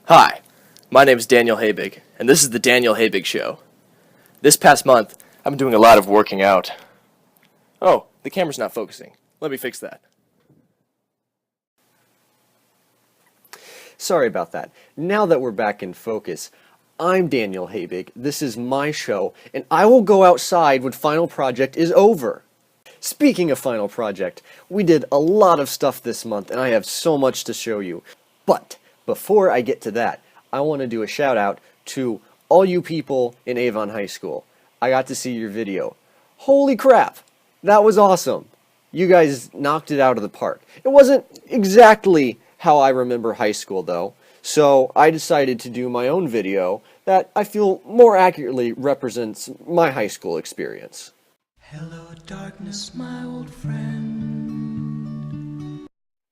Hi, my name is Daniel Habig, and this is the Daniel Habig Show. This past month, I've been doing a lot of working out. Oh, the camera's not focusing. Let me fix that. Sorry about that. Now that we're back in focus, I'm Daniel Habig, this is my show, and I will go outside when Final Project is over. Speaking of Final Project, we did a lot of stuff this month, and I have so much to show you. But before I get to that, I want to do a shout out to all you people in Avon High School. I got to see your video. Holy crap! That was awesome! You guys knocked it out of the park. It wasn't exactly how I remember high school, though, so I decided to do my own video that I feel more accurately represents my high school experience. Hello, darkness, my old friend.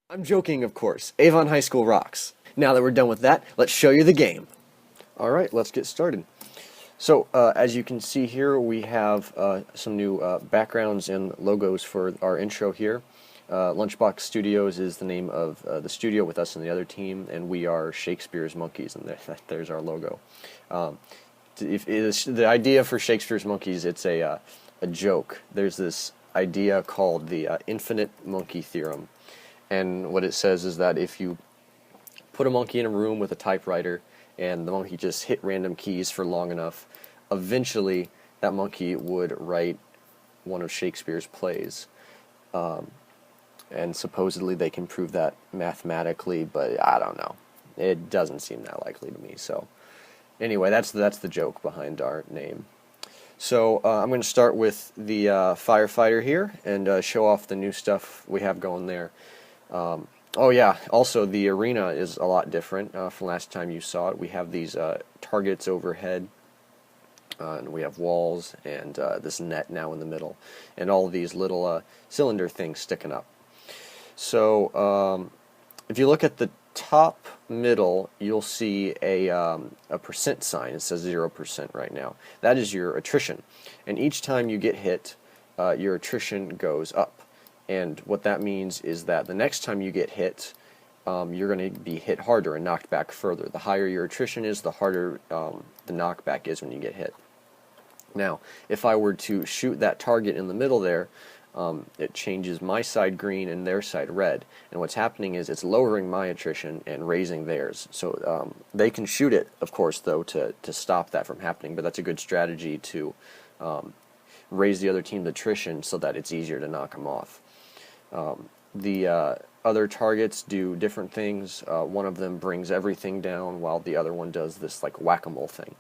I'm joking, of course. Avon High School rocks. Now that we're done with that, let's show you the game. Alright, let's get started. So, as you can see here, we have some new backgrounds and logos for our intro here. Lunchbox Studios is the name of the studio with us and the other team, and we are Shakespeare's Monkeys, and there's our logo. The idea for Shakespeare's Monkeys, it's a joke. There's this idea called the infinite monkey theorem, and what it says is that if you put a monkey in a room with a typewriter and the monkey just hit random keys for long enough, eventually that monkey would write one of Shakespeare's plays. And supposedly they can prove that mathematically, but I don't know. It doesn't seem that likely to me. So anyway, that's the joke behind our name. So I'm going to start with the firefighter here and show off the new stuff we have going there. Oh yeah, also the arena is a lot different from last time you saw it. We have these targets overhead, and we have walls and this net now in the middle, and all of these little cylinder things sticking up. So if you look at the top middle, you'll see a percent sign. It says 0% right now. That is your attrition, and each time you get hit, your attrition goes up. And what that means is that the next time you get hit, you're going to be hit harder and knocked back further. The higher your attrition is, the harder the knockback is when you get hit. Now, if I were to shoot that target in the middle there, it changes my side green and their side red. And what's happening is it's lowering my attrition and raising theirs. So they can shoot it, of course, though, to stop that from happening. But that's a good strategy to raise the other team's attrition so that it's easier to knock them off. The other targets do different things. One of them brings everything down, while the other one does this like whack-a-mole thing.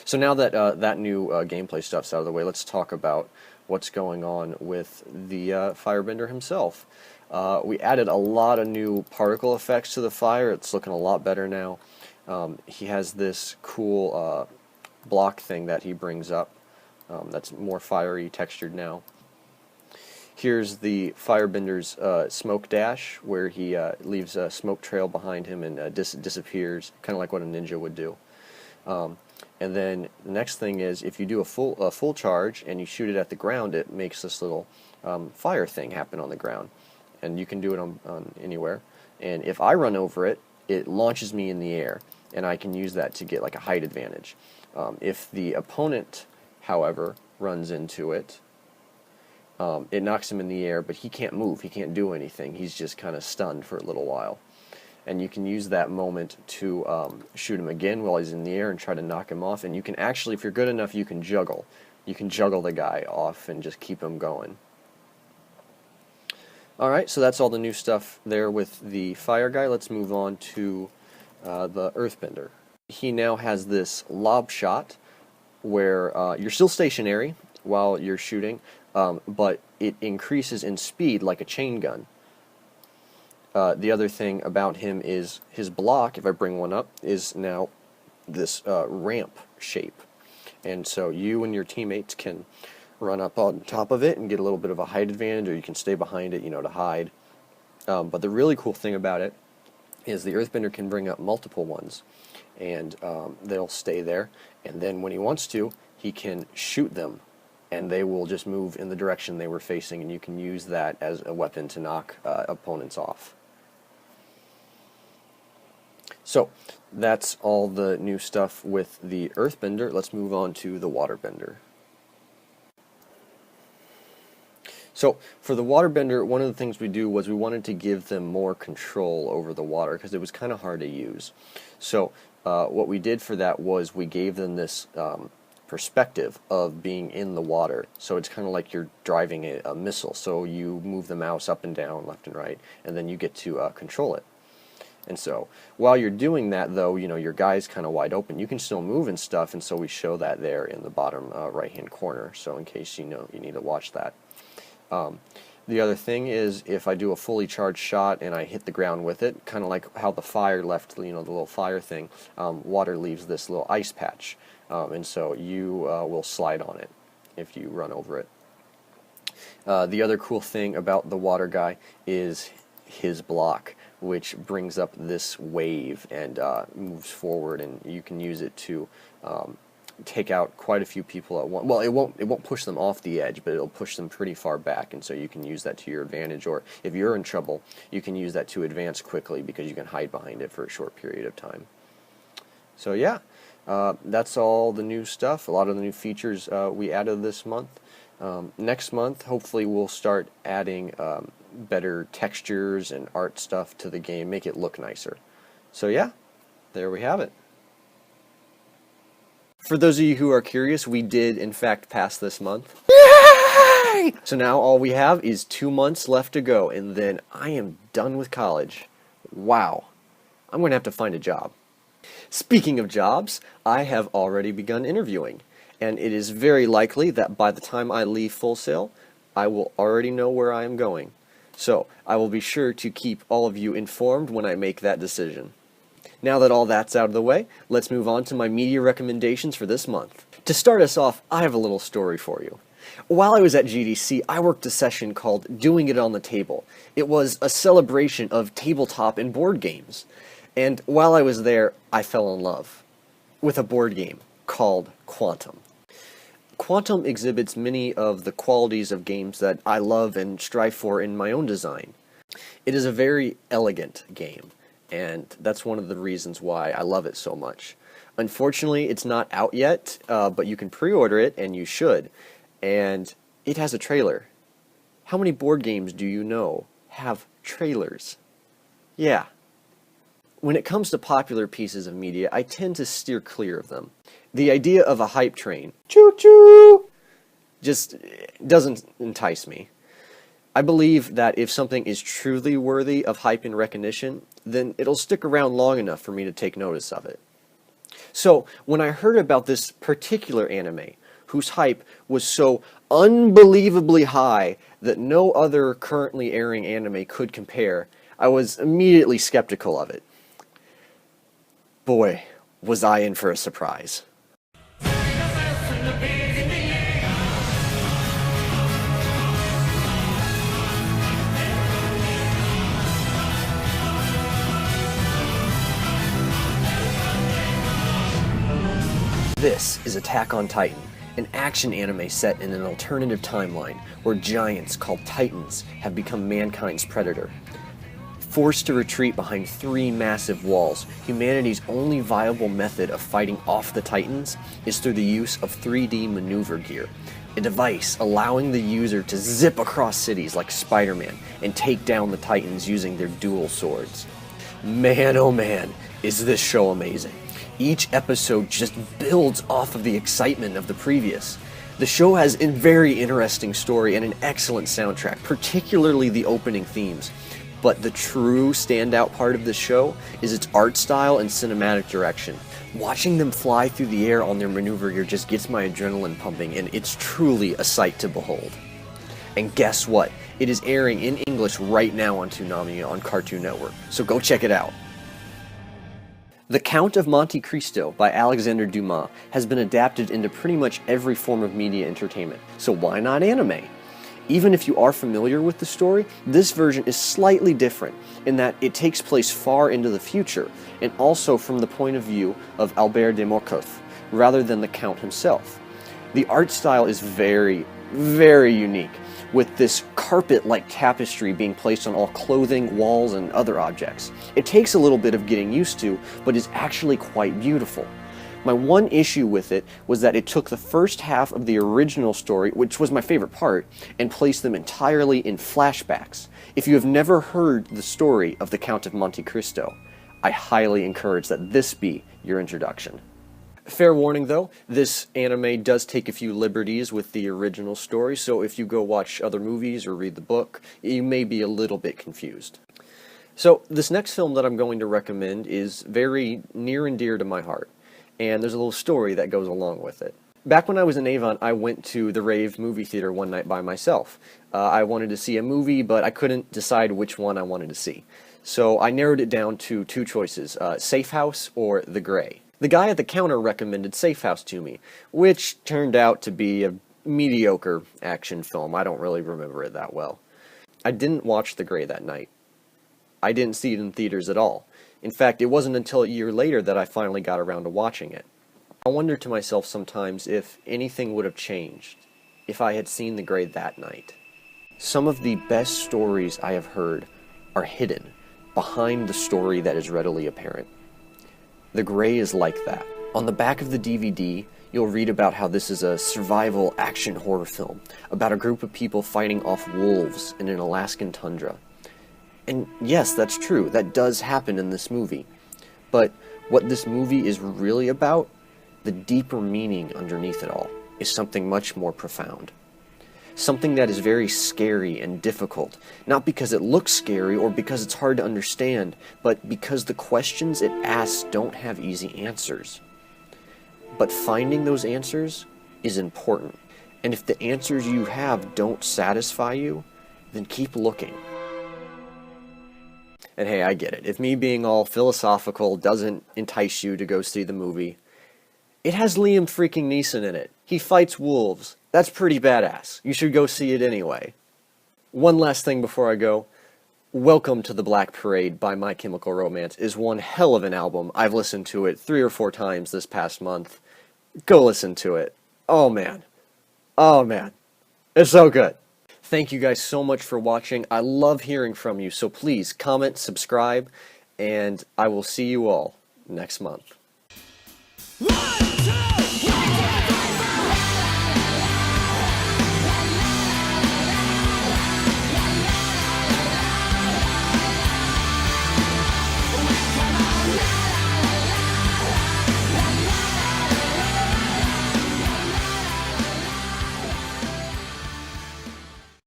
So now that that new gameplay stuff's out of the way, let's talk about what's going on with the firebender himself. We added a lot of new particle effects to the fire. It's looking a lot better now. He has this cool block thing that he brings up that's more fiery textured now. Here's the firebender's smoke dash, where he leaves a smoke trail behind him and disappears, kind of like what a ninja would do. And then the next thing is, if you do a full charge and you shoot it at the ground, it makes this little fire thing happen on the ground, and you can do it on anywhere. And if I run over it, it launches me in the air, and I can use that to get like a height advantage. If the opponent, however, runs into it, it knocks him in the air, but he can't move, he can't do anything, he's just kind of stunned for a little while. And you can use that moment to shoot him again while he's in the air and try to knock him off. And you can actually, if you're good enough, you can juggle. You can juggle the guy off and just keep him going. Alright, so that's all the new stuff there with the fire guy. Let's move on to the earthbender. He now has this lob shot where you're still stationary while you're shooting, but it increases in speed like a chain gun. The other thing about him is his block, if I bring one up, is now this ramp shape. And so you and your teammates can run up on top of it and get a little bit of a height advantage, or you can stay behind it, to hide. But the really cool thing about it is the earthbender can bring up multiple ones, and they'll stay there. And then when he wants to, he can shoot them, and they will just move in the direction they were facing, and you can use that as a weapon to knock opponents off. So that's all the new stuff with the Earthbender. Let's move on to the Waterbender. So for the Waterbender, one of the things we do was we wanted to give them more control over the water because it was kind of hard to use. So what we did for that was we gave them this perspective of being in the water. So it's kind of like you're driving a missile. So you move the mouse up and down, left and right, and then you get to control it. And so while you're doing that, though, you know, your guy's kind of wide open. You can still move and stuff, and so we show that there in the bottom right-hand corner. So in case you know you need to watch that. The other thing is if I do a fully charged shot and I hit the ground with it, kind of like how the fire left, you know, the little fire thing, water leaves this little ice patch, and so you will slide on it if you run over it. The other cool thing about the water guy is his block, which brings up this wave and moves forward, and you can use it to take out quite a few people at once. Well, it won't push them off the edge, but it'll push them pretty far back, and so you can use that to your advantage. Or if you're in trouble, you can use that to advance quickly because you can hide behind it for a short period of time. So yeah, that's all the new stuff. A lot of the new features we added this month. Next month, hopefully, we'll start adding better textures and art stuff to the game, make it look nicer. So yeah, there we have it. For those of you who are curious, we did in fact pass this month. Yay! So now all we have is 2 months left to go, and then I am done with college. Wow. I'm going to have to find a job. Speaking of jobs, I have already begun interviewing, and it is very likely that by the time I leave Full Sail, I will already know where I am going. So I will be sure to keep all of you informed when I make that decision. Now that all that's out of the way, let's move on to my media recommendations for this month. To start us off, I have a little story for you. While I was at GDC, I worked a session called Doing It on the Table. It was a celebration of tabletop and board games. And while I was there, I fell in love with a board game called Quantum. Quantum exhibits many of the qualities of games that I love and strive for in my own design. It is a very elegant game, and that's one of the reasons why I love it so much. Unfortunately, it's not out yet, but you can pre-order it, and you should. And it has a trailer. How many board games do you know have trailers? Yeah. When it comes to popular pieces of media, I tend to steer clear of them. The idea of a hype train, choo-choo, just doesn't entice me. I believe that if something is truly worthy of hype and recognition, then it'll stick around long enough for me to take notice of it. So, when I heard about this particular anime, whose hype was so unbelievably high that no other currently airing anime could compare, I was immediately skeptical of it. Boy, was I in for a surprise. This is Attack on Titan, an action anime set in an alternative timeline where giants called Titans have become mankind's predator. Forced to retreat behind 3 massive walls, humanity's only viable method of fighting off the Titans is through the use of 3D maneuver gear, a device allowing the user to zip across cities like Spider-Man and take down the Titans using their dual swords. Man, oh man, is this show amazing. Each episode just builds off of the excitement of the previous. The show has a very interesting story and an excellent soundtrack, particularly the opening themes. But the true standout part of the show is its art style and cinematic direction. Watching them fly through the air on their maneuver gear just gets my adrenaline pumping, and it's truly a sight to behold. And guess what? It is airing in English right now on Toonami on Cartoon Network, so go check it out. The Count of Monte Cristo by Alexander Dumas has been adapted into pretty much every form of media entertainment, so why not anime? Even if you are familiar with the story, this version is slightly different in that it takes place far into the future, and also from the point of view of Albert de Morcerf, rather than the Count himself. The art style is very, very unique, with this carpet-like tapestry being placed on all clothing, walls, and other objects. It takes a little bit of getting used to, but is actually quite beautiful. My one issue with it was that it took the first half of the original story, which was my favorite part, and placed them entirely in flashbacks. If you have never heard the story of the Count of Monte Cristo, I highly encourage that this be your introduction. Fair warning though, this anime does take a few liberties with the original story, so if you go watch other movies or read the book, you may be a little bit confused. So this next film that I'm going to recommend is very near and dear to my heart, and there's a little story that goes along with it. Back when I was in Avon, I went to the Rave movie theater one night by myself. I wanted to see a movie, but I couldn't decide which one I wanted to see. So I narrowed it down to two choices, Safe House or The Grey. The guy at the counter recommended Safe House to me, which turned out to be a mediocre action film. I don't really remember it that well. I didn't watch The Grey that night. I didn't see it in theaters at all. In fact, it wasn't until a year later that I finally got around to watching it. I wonder to myself sometimes if anything would have changed if I had seen The Grey that night. Some of the best stories I have heard are hidden behind the story that is readily apparent. The Grey is like that. On the back of the DVD, you'll read about how this is a survival action horror film about a group of people fighting off wolves in an Alaskan tundra. And yes, that's true, that does happen in this movie. But what this movie is really about, the deeper meaning underneath it all, is something much more profound. Something that is very scary and difficult, not because it looks scary or because it's hard to understand, but because the questions it asks don't have easy answers. But finding those answers is important, and if the answers you have don't satisfy you, then keep looking. And hey, I get it. If me being all philosophical doesn't entice you to go see the movie, it has Liam freaking Neeson in it. He fights wolves. That's pretty badass. You should go see it anyway. One last thing before I go. Welcome to the Black Parade by My Chemical Romance is one hell of an album. I've listened to it 3 or 4 times this past month. Go listen to it. Oh man. Oh man. It's so good. Thank you guys so much for watching. I love hearing from you, so please comment, subscribe, and I will see you all next month. 1, 2